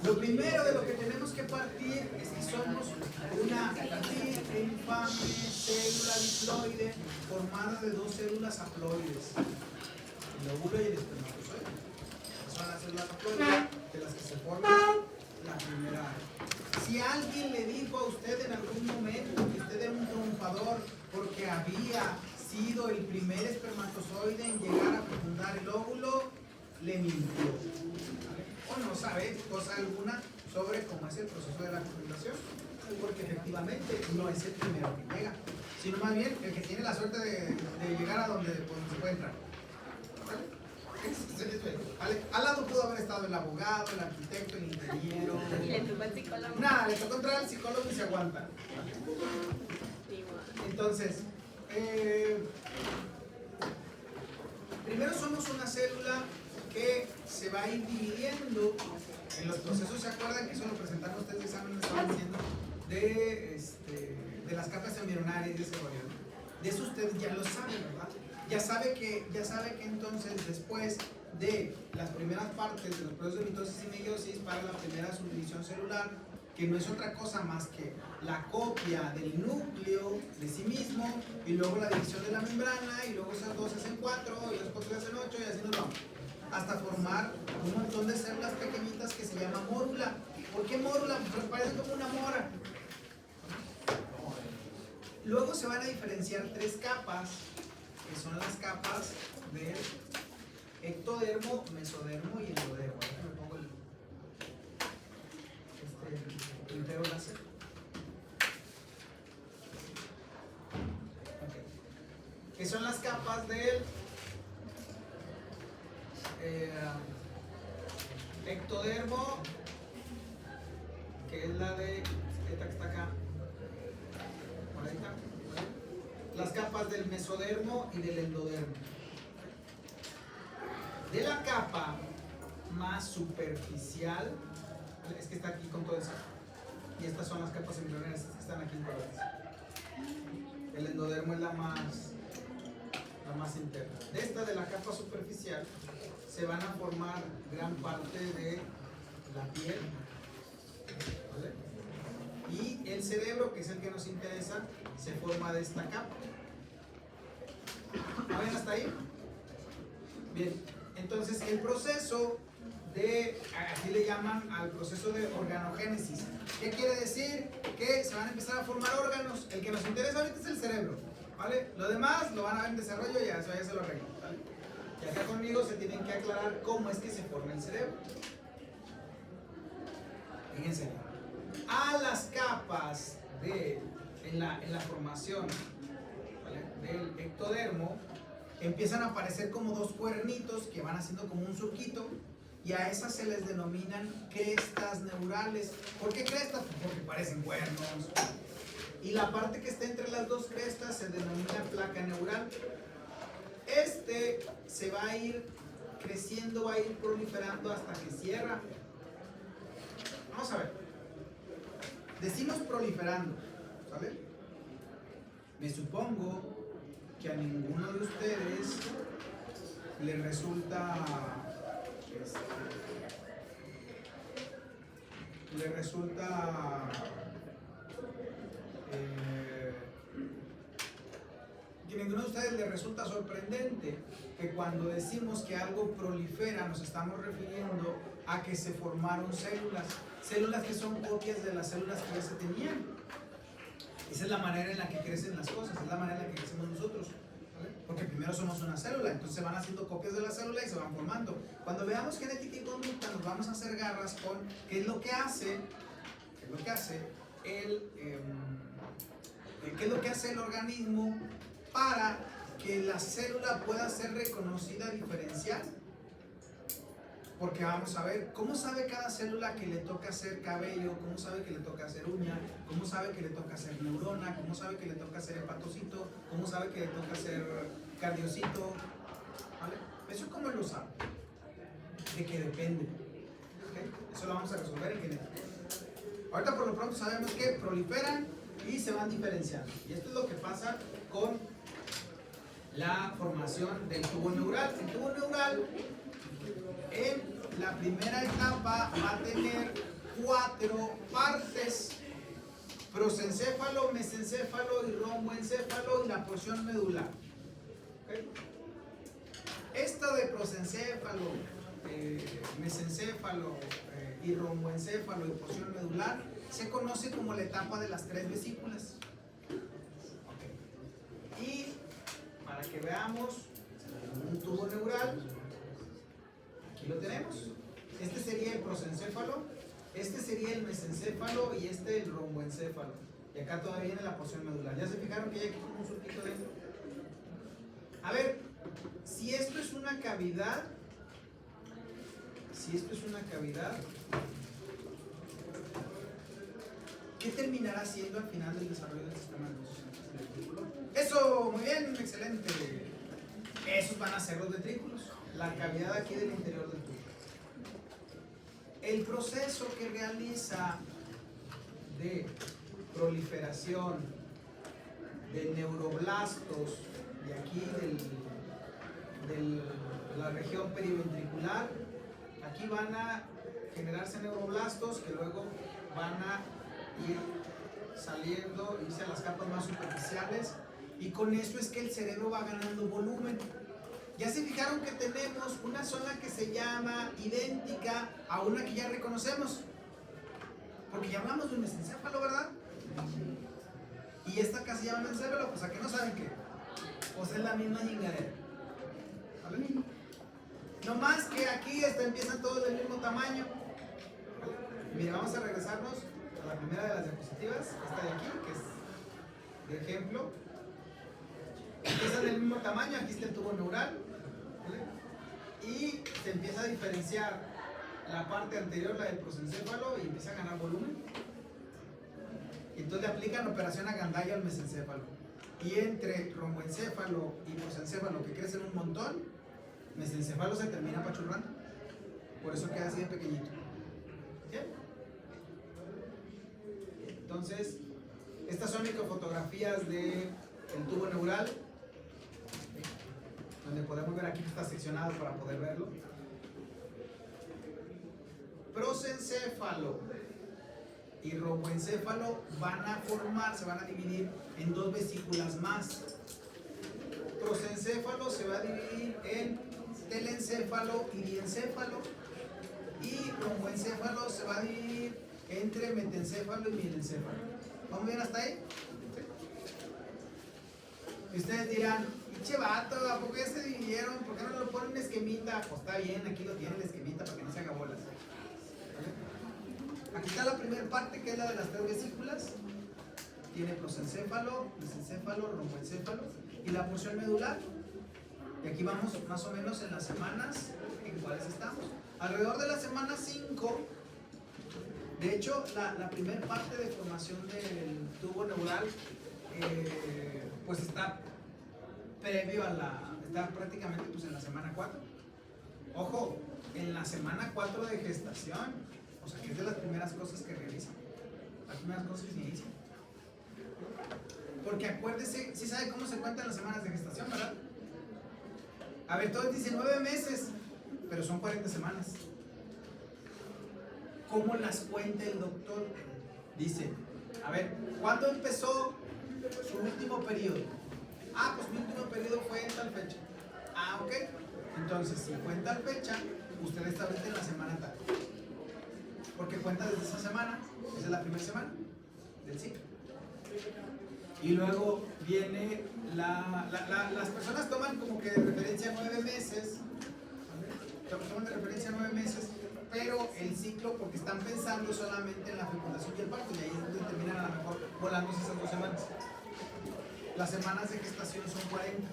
Lo primero de lo que tenemos que partir es que somos una infame célula diploide formada de dos células haploides, el óvulo y el espermatozoide. Esas son las células haploides de las que se forma la primera A. Si alguien le dijo a usted en algún momento que usted era un triunfador porque había sido el primer espermatozoide en llegar a fecundar el óvulo, le mintió. O no sabe cosa alguna sobre cómo es el proceso de la fecundación, porque efectivamente no es el primero que llega, sino más bien el que tiene la suerte de llegar a donde se puede entrar. ¿Vale? Al lado pudo haber estado el abogado, el arquitecto, el ingeniero. ¿Y le tocó el psicólogo? Nada, le tocó entrar al psicólogo y se aguanta. Entonces, primero somos una célula que se va a ir dividiendo en los procesos. ¿Se acuerdan que eso lo presentaron ustedes en el examen? Estaban diciendo de las capas embrionarias y de ese rollo. De eso ustedes ya lo saben, ¿verdad? Ya sabe que entonces después de las primeras partes de los procesos de mitosis y meiosis para la primera subdivisión celular, que no es otra cosa más que la copia del núcleo de sí mismo y luego la división de la membrana y luego esas dos hacen 4 y los 4 hacen 8 y así nos vamos hasta formar un montón de células pequeñitas que se llama mórula. ¿Por qué mórula? Porque parece como una mora. Luego se van a diferenciar 3 capas, que son las capas del ectodermo, mesodermo y endodermo. Ahora me pongo el puntero láser. Okay. Que son las capas del ectodermo, que es la de esta que está acá. Por ahí está. Las capas del mesodermo y del endodermo. De la capa más superficial, es que está aquí con todo eso, y estas son las capas embrionarias que están aquí en colores. El endodermo es la más interna. De esta, de la capa superficial, se van a formar gran parte de la piel, ¿vale? Y el cerebro, que es el que nos interesa, se forma de esta capa. ¿No ven hasta ahí? Bien, entonces el proceso de, aquí le llaman al proceso de organogénesis. ¿Qué quiere decir? Que se van a empezar a formar órganos. El que nos interesa ahorita es el cerebro, ¿vale? Lo demás lo van a ver en desarrollo y ya se lo arreglo, ¿vale? Y acá conmigo se tienen que aclarar cómo es que se forma el cerebro. Fíjense, a las capas en la formación, ¿vale?, del ectodermo, empiezan a aparecer como 2 cuernitos que van haciendo como un surquito, y a esas se les denominan crestas neurales. ¿Por qué crestas? Porque parecen cuernos. Y la parte que está entre las 2 crestas se denomina placa neural. Se va a ir creciendo, va a ir proliferando hasta que cierra. Vamos a ver. Decimos proliferando, ¿sale? Me supongo que a ninguno de ustedes le resulta que ninguno de ustedes le resulta sorprendente que cuando decimos que algo prolifera nos estamos refiriendo a que se formaron células que son copias de las células que ya se tenían. Esa es la manera en la que crecen las cosas, es la manera en la que crecemos nosotros, ¿vale? Porque primero somos una célula, entonces se van haciendo copias de la célula y se van formando. Cuando veamos genética y conducta nos vamos a hacer garras con qué es lo que hace el organismo para que la célula pueda ser reconocida diferencial. Porque vamos a ver, ¿cómo sabe cada célula que le toca hacer cabello? ¿Cómo sabe que le toca hacer uña? ¿Cómo sabe que le toca hacer neurona? ¿Cómo sabe que le toca hacer hepatocito? ¿Cómo sabe que le toca hacer cardiocito? ¿Vale? ¿Eso cómo lo sabe? De que depende. ¿Okay? Eso lo vamos a resolver en genética. Ahorita por lo pronto sabemos que proliferan y se van diferenciando. Y esto es lo que pasa con la formación del tubo neural. El tubo neural en la primera etapa va a tener 4 partes: prosencéfalo, mesencéfalo y romboencéfalo y la porción medular. ¿Okay? Esto de prosencéfalo, mesencéfalo y romboencéfalo y porción medular se conoce como la etapa de las 3 vesículas. Okay. Y para que veamos un tubo neural, aquí lo tenemos. Este sería el prosencéfalo, este sería el mesencéfalo y este el romboencéfalo. Y acá todavía viene la porción medular. ¿Ya se fijaron que hay aquí como un surquito dentro? A ver, si esto es una cavidad, ¿qué terminará siendo al final del desarrollo del sistema nervioso? Eso, muy bien, excelente. Esos van a ser los ventrículos, la cavidad aquí del interior del tubo. El proceso que realiza de proliferación de neuroblastos de aquí de la región periventricular, aquí van a generarse neuroblastos que luego van a ir saliendo, irse a las capas más superficiales, y con eso es que el cerebro va ganando volumen. Ya se fijaron que tenemos una zona que se llama idéntica a una que ya reconocemos, porque ya hablamos de un mesencéfalo, ¿verdad? Y esta acá se llama mesencéfalo, pues ¿a qué no saben qué? Pues es la misma chingadera, ¿vale? No más que aquí empiezan todos del mismo tamaño. Mira, vamos a regresarnos a la primera de las diapositivas, esta de aquí, que es de ejemplo. Empiezan del mismo tamaño, aquí está el tubo neural, ¿vale? Y se empieza a diferenciar la parte anterior, la del prosencéfalo, y empieza a ganar volumen. Entonces le aplican operación a gandalla al mesencéfalo. Y entre romboencéfalo y prosencéfalo, que crecen un montón, mesencéfalo se termina apachurrando. Por eso queda así de pequeñito. ¿Bien? Entonces, estas son microfotografías del tubo neural, donde podemos ver aquí que está seccionado para poder verlo. Prosencéfalo y romboencéfalo se van a dividir en 2 vesículas más. Prosencéfalo se va a dividir en telencéfalo y diencéfalo, y romboencéfalo se va a dividir entre metencéfalo y mielencéfalo. ¿Vamos bien hasta ahí? Y ustedes dirán, pinche vato, ¿a poco ya se dividieron? ¿Por qué no lo ponen en esquemita? Pues está bien, aquí lo tienen en esquemita para que no se haga bolas. ¿Vale? Aquí está la primera parte, que es la de las 3 vesículas. Tiene prosencéfalo, mesencéfalo, romboencéfalo y la porción medular. Y aquí vamos más o menos en las semanas en cuáles estamos. Alrededor de la semana 5, de hecho, la primera parte de formación del tubo neural pues está previo está prácticamente pues en la semana 4. Ojo, en la semana 4 de gestación, o sea que es de las primeras cosas que realizan, las primeras cosas que se inician. Porque acuérdese, ¿sí sabe cómo se cuentan las semanas de gestación, verdad? A ver, todos dicen 9 meses, pero son 40 semanas. ¿Cómo las cuenta el doctor? Dice, a ver, ¿cuándo empezó su último periodo? Ah, pues mi último periodo fue en tal fecha. Ah, ok. Entonces, si fue en tal fecha, usted está ahorita en la semana tal. Porque cuenta desde esa semana, esa es la primera semana del ciclo. Y luego viene las personas toman como que de referencia 9 meses, toman de referencia 9 meses, pero el ciclo, porque están pensando solamente en la fecundación y el parto, y ahí es donde terminan a lo mejor volándose esas 2 semanas. Las semanas de gestación son 40,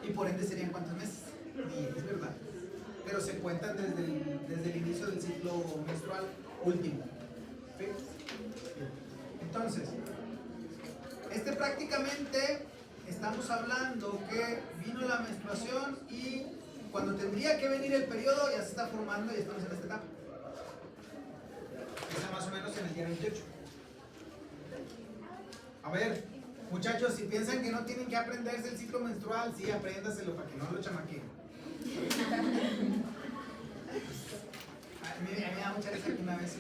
y por ende serían ¿cuántos meses? 10, es verdad, pero se cuentan desde el inicio del ciclo menstrual último. ¿Sí? Entonces, prácticamente estamos hablando que vino la menstruación y cuando tendría que venir el periodo ya se está formando y estamos en esta etapa. Está más o menos en el día 28. A ver, muchachos, si piensan que no tienen que aprenderse el ciclo menstrual, sí, apréndaselo para que no lo chamaquen. A mí me da mucha risa cuenta que una vez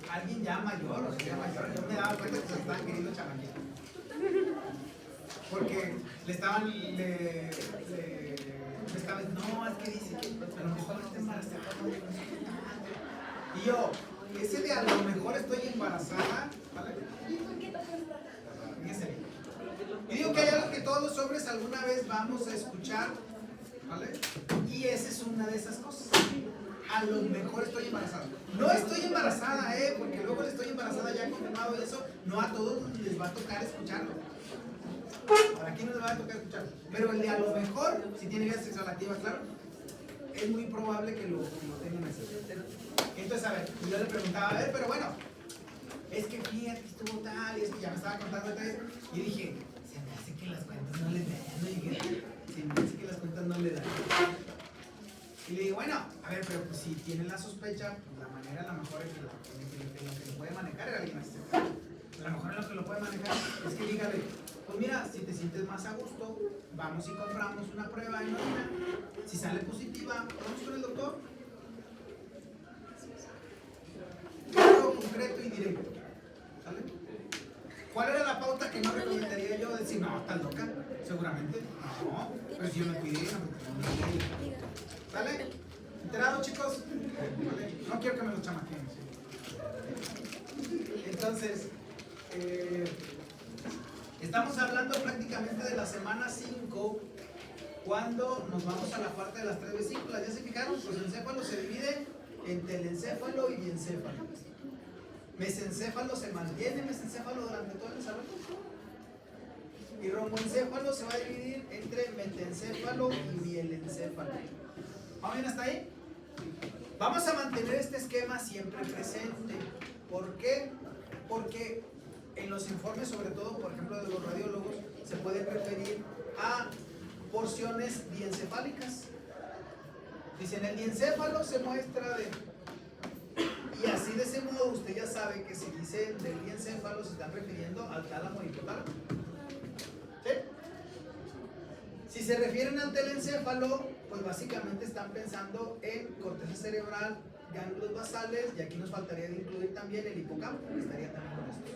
alguien ya mayor, o sea, ya mayor, yo me daba cuenta que se estaban queriendo chamaquear. Porque le estaban, no, es que dice que a lo mejor está embarazada. Y yo, ese de a lo mejor estoy embarazada, ¿vale? Fíjense. Y digo que hay algo que todos los hombres alguna vez vamos a escuchar, ¿vale? Y esa es una de esas cosas. A lo mejor estoy embarazada. No estoy embarazada, porque luego estoy embarazada ya confirmado y eso, no a todos les va a tocar escucharlo. Para aquí no les va a tocar escuchar. Pero el de a lo mejor, si tiene vida sexual activa, claro, es muy probable que lo tengan así. Entonces, a ver, yo le preguntaba, a ver, pero bueno, es que fíjate que estuvo tal, y es que ya me estaba contando detalles, y dije, se me hace que las cuentas no le dan, se me hace que las cuentas no le dan. Y le digo, bueno, a ver, pero pues si tiene la sospecha, pues la manera a lo mejor es que lo que lo puede manejar es alguien así. A lo mejor lo que lo puede manejar es que dígale, pues mira, si te sientes más a gusto, vamos y compramos una prueba en orina. Si sale positiva, vamos con el doctor. Algo concreto y directo. ¿Sale? ¿Cuál era la pauta que no recomendaría yo? Decir, no, estás loca, seguramente. No, pero si yo me cuidé, ¿sale? ¿Enterados, chicos? ¿Vale? No quiero que me lo chamaqueen. Entonces, estamos hablando prácticamente de la semana 5, cuando nos vamos a la parte de las 3 vesículas. ¿Ya se fijaron? Pues el encéfalo se divide en telencéfalo y diencéfalo. Mesencéfalo se mantiene mesencéfalo durante todo el desarrollo. Y romboencéfalo se va a dividir entre metencéfalo y mielencéfalo. ¿Vamos bien hasta ahí? Vamos a mantener este esquema siempre presente. ¿Por qué? Porque en los informes, sobre todo, por ejemplo, de los radiólogos, se puede referir a porciones diencefálicas. Dicen, el diencéfalo se muestra de... Y así de ese modo usted ya sabe que si dicen del diencéfalo se están refiriendo al tálamo y hipotálamo. ¿Sí? Si se refieren al telencéfalo, pues básicamente están pensando en corteza cerebral, ganglios basales, y aquí nos faltaría de incluir también el hipocampo, que estaría también con esto.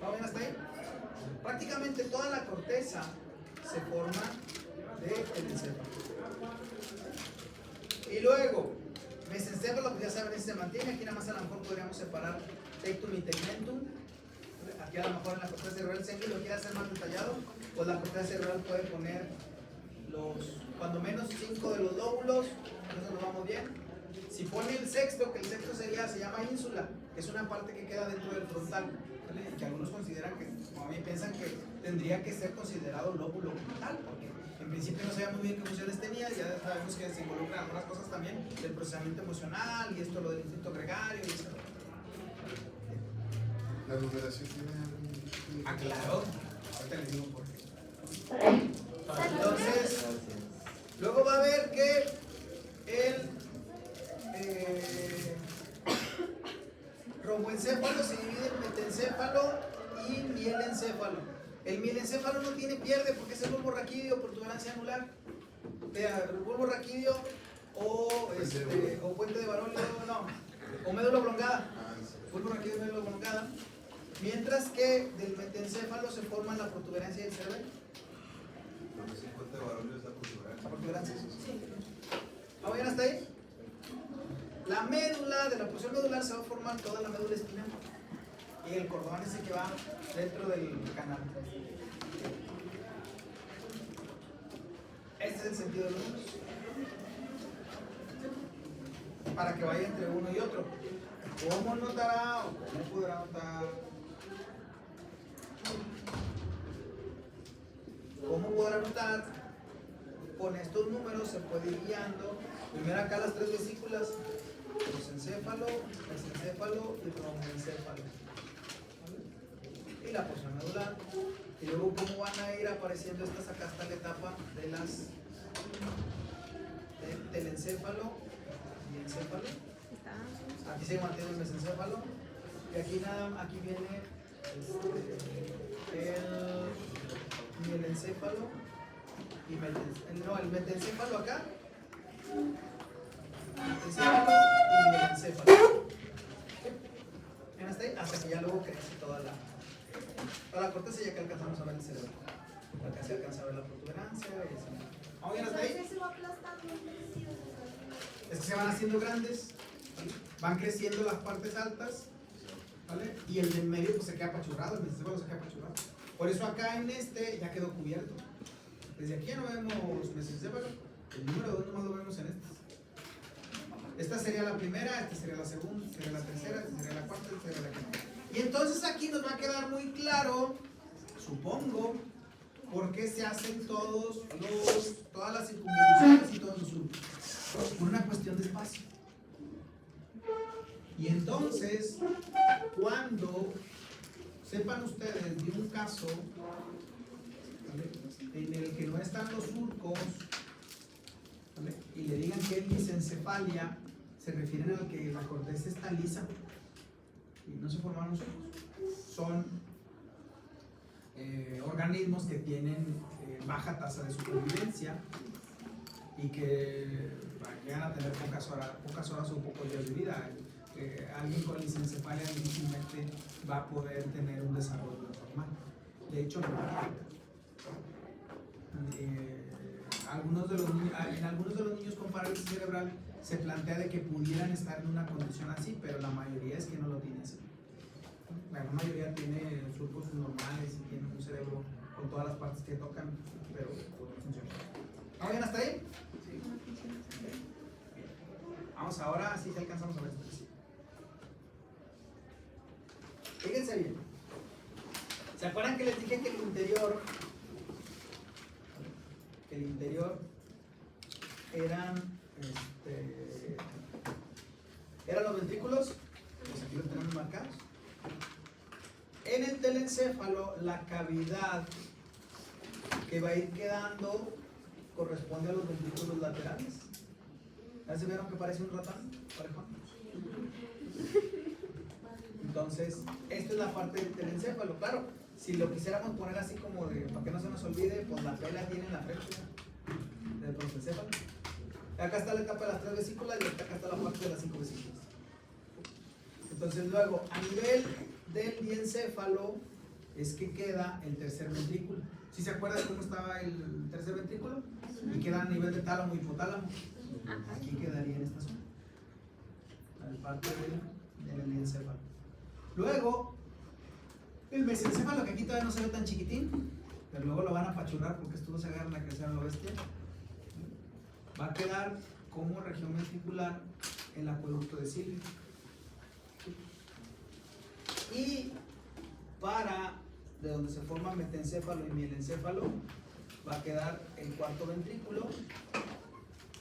¿Vamos bien hasta ahí? Prácticamente toda la corteza se forma de telencéfalo. Y luego, mesencéfalo, pues ya saben, ese se mantiene. Aquí nada más a lo mejor podríamos separar tectum y tegmentum. Aquí a lo mejor en la corteza cerebral, si alguien lo quiere hacer más detallado, pues la corteza cerebral puede poner cuando menos 5 de los lóbulos, entonces nos vamos bien. Si pone el sexto, que el sexto se llama ínsula, que es una parte que queda dentro del frontal, ¿vale? Que algunos consideran que, como a mí piensan que tendría que ser considerado lóbulo frontal, porque en principio no sabía muy bien qué funciones tenía, y ya sabemos que se involucran algunas cosas también del procesamiento emocional, y esto lo del instinto gregario, y eso. ¿La numeración tiene algún...? Ah, claro, ahorita les digo por qué. Entonces, luego va a ver que el romboencéfalo se divide en metencéfalo y mielencéfalo. El mielencéfalo no tiene pierde porque es el bulbo raquídeo, protuberancia anular. Vea, el bulbo raquídeo o puente de Barolio, no, o médula oblongada. Bulbo raquídeo y médula oblongada. Mientras que del metencéfalo se forma la protuberancia del cerebelo. Lo que es el puente de Barolio es la protuberancia. La protuberancia, sí. ¿Vamos bien hasta ahí? La médula, de la porción medular se va a formar toda la médula espinal. Y el cordón ese que va dentro del canal. Este es el sentido de los números. Para que vaya entre uno y otro. ¿Cómo notará o cómo podrá notar? ¿Cómo podrá notar? Con estos números se puede ir guiando. Primero acá las 3 vesículas: prosencéfalo, mesencéfalo y romboencéfalo. ¿Vale? Y la porción medular. Y luego cómo van a ir apareciendo estas acá hasta la etapa de las telencéfalo y encéfalo. Aquí se mantiene el mesencéfalo. Y aquí viene el mielencéfalo y el metencéfalo acá. Metencéfalo hasta que ya luego crece toda la corteza, ya que alcanzamos a ver el cerebro. Acá se alcanza a ver la protuberancia y así. ¿Vamos bien hasta ahí? Es que se van haciendo grandes, ¿vale? Van creciendo las partes altas, ¿vale? Y el de en medio pues se queda apachurrado, el mesencéfalo se queda apachurrado. Por eso acá en este ya quedó cubierto. Desde aquí ya no vemos mesencéfalo, el número 2 nomás lo vemos en este. Esta sería la primera, esta sería la segunda, esta sería la tercera, esta sería la cuarta, esta sería la quinta. Y entonces aquí nos va a quedar muy claro, supongo, por qué se hacen todas las circunvoluciones y todos los surcos. Por una cuestión de espacio. Y entonces, cuando sepan ustedes de un caso, ¿vale?, en el que no están los surcos, ¿vale?, y le digan que es lisencefalia, se refieren a que la corteza está lisa y no se formaron surcos. Son organismos que tienen baja tasa de supervivencia y que llegan a tener pocas horas o pocos días de vida. Alguien con lisencefalia difícilmente va a poder tener un desarrollo normal. De hecho, no. En algunos de los niños con parálisis cerebral se plantea de que pudieran estar en una condición así, pero la mayoría es que no lo tiene así. La gran mayoría tiene surcos normales y tiene un cerebro con todas las partes que tocan, pero pues no funciona. ¿Vamos bien hasta ahí? Sí. Vamos ahora, sí, alcanzamos a ver esto. Fíjense bien. ¿Se acuerdan que les dije que el interior eran los ventrículos? Pues aquí los tenemos marcados. En el telencéfalo, la cavidad que va a ir quedando corresponde a los ventrículos laterales. ¿Ya se vieron que parece un ratón? Parejón. Entonces, esta es la parte del telencéfalo. Claro, si lo quisiéramos poner así como de, para que no se nos olvide, pues la pela tiene en la frente del prosencéfalo. Acá está la etapa de las 3 vesículas y acá está la parte de las 5 vesículas. Entonces, luego, a nivel del diencéfalo es que queda el tercer ventrículo. ¿Sí se acuerdan cómo estaba el tercer ventrículo? Y queda a nivel de tálamo y hipotálamo. Aquí quedaría en esta zona, la parte del diencéfalo. Luego, el mesencéfalo, que aquí todavía no se ve tan chiquitín, pero luego lo van a apachurrar porque estos se agarran a crecer a lo bestia. Va a quedar como región ventricular el acueducto de Silvio. Y de donde se forma metencéfalo y mielencéfalo, va a quedar el cuarto ventrículo.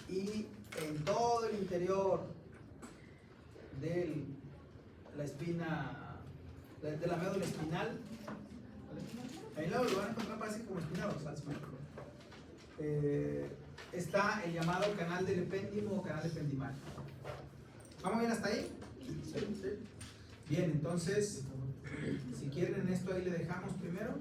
Y en todo el interior de la espina, de la médula espinal, ¿vale?, ahí lo van a encontrar, parece como espinados, está el llamado canal del epéndimo o canal ependimal. ¿Vamos bien hasta ahí? Sí. Bien, entonces, si quieren esto ahí le dejamos primero.